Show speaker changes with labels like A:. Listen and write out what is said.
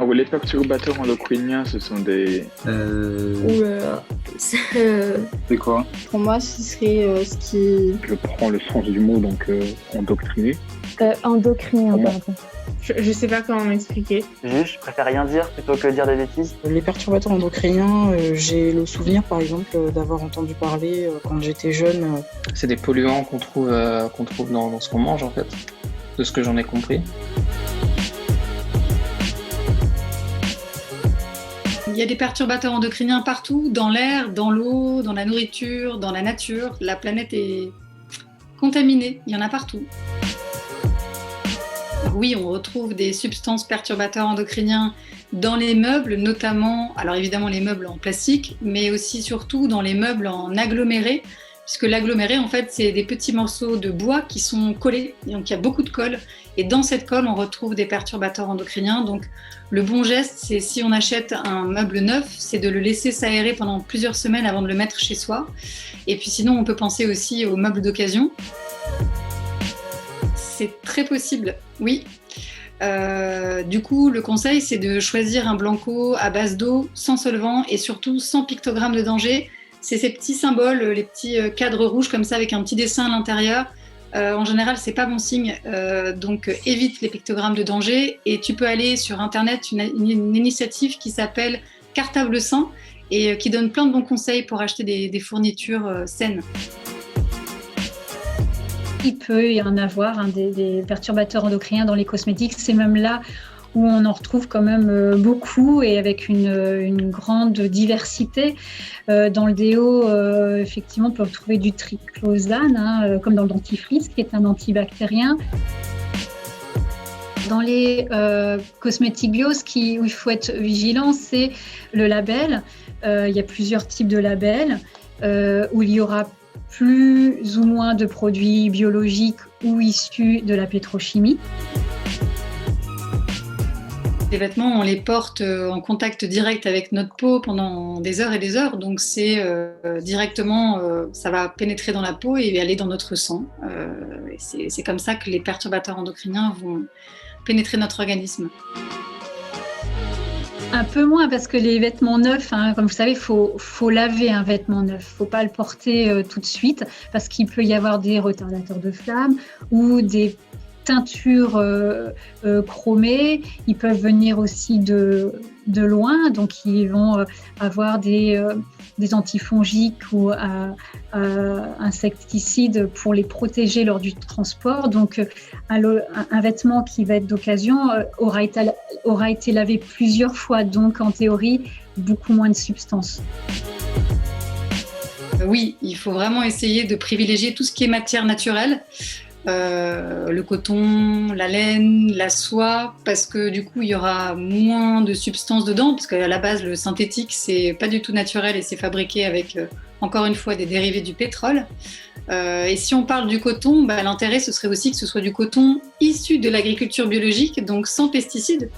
A: Alors, les perturbateurs endocriniens, ce sont des...
B: Oula,
A: C'est quoi?
B: pour moi, ce serait ce qui...
A: Je prends le sens du mot, donc endocriné.
C: Endocrinien,
A: Comment
C: pardon.
B: Je sais pas comment m'expliquer.
D: Juste, je préfère rien dire plutôt que dire des bêtises.
E: Les perturbateurs endocriniens, j'ai le souvenir par exemple d'avoir entendu parler quand j'étais jeune.
F: C'est des polluants qu'on trouve dans ce qu'on mange en fait, de ce que j'en ai compris.
G: Il y a des perturbateurs endocriniens partout, dans l'air, dans l'eau, dans la nourriture, dans la nature. La planète est contaminée, il y en a partout. Oui, on retrouve des substances perturbateurs endocriniens dans les meubles, notamment, alors évidemment les meubles en plastique, mais aussi surtout dans les meubles en aggloméré, puisque l'aggloméré, en fait, c'est des petits morceaux de bois qui sont collés, et donc il y a beaucoup de colle, et dans cette colle, on retrouve des perturbateurs endocriniens. Donc le bon geste, c'est si on achète un meuble neuf, c'est de le laisser s'aérer pendant plusieurs semaines avant de le mettre chez soi. Et puis sinon, on peut penser aussi aux meubles d'occasion. C'est très possible, oui. Du coup, le conseil, c'est de choisir un blanco à base d'eau, sans solvant et surtout sans pictogramme de danger. C'est ces petits symboles, les petits cadres rouges comme ça avec un petit dessin à l'intérieur. En général, c'est pas bon signe, donc évite les pictogrammes de danger. Et tu peux aller sur Internet, une initiative qui s'appelle Cartable Sain et qui donne plein de bons conseils pour acheter des fournitures saines.
C: Il peut y en avoir des perturbateurs endocriniens dans les cosmétiques. C'est même là où on en retrouve quand même beaucoup et avec une grande diversité. Dans le déo, effectivement, on peut retrouver du triclosane, comme dans le dentifrice, qui est un antibactérien. Dans les cosmétiques bio, où il faut être vigilant, c'est le label. Il y a plusieurs types de labels où il y aura plus ou moins de produits biologiques ou issus de la pétrochimie.
G: Les vêtements, on les porte en contact direct avec notre peau pendant des heures et des heures, donc c'est directement, ça va pénétrer dans la peau et aller dans notre sang. Et c'est comme ça que les perturbateurs endocriniens vont pénétrer notre organisme.
C: Un peu moins parce que les vêtements neufs, comme vous savez, faut laver un vêtement neuf. Faut pas le porter tout de suite parce qu'il peut y avoir des retardateurs de flamme ou des teintures chromées. Ils peuvent venir aussi de loin, donc ils vont avoir des antifongiques ou insecticides pour les protéger lors du transport. Donc un vêtement qui va être d'occasion aura été lavé plusieurs fois, donc en théorie beaucoup moins de substances.
G: Oui, il faut vraiment essayer de privilégier tout ce qui est matière naturelle. Le coton, la laine, la soie, parce que du coup il y aura moins de substances dedans, parce qu'à la base le synthétique c'est pas du tout naturel et c'est fabriqué avec encore une fois des dérivés du pétrole. Et si on parle du coton, l'intérêt ce serait aussi que ce soit du coton issu de l'agriculture biologique, donc sans pesticides.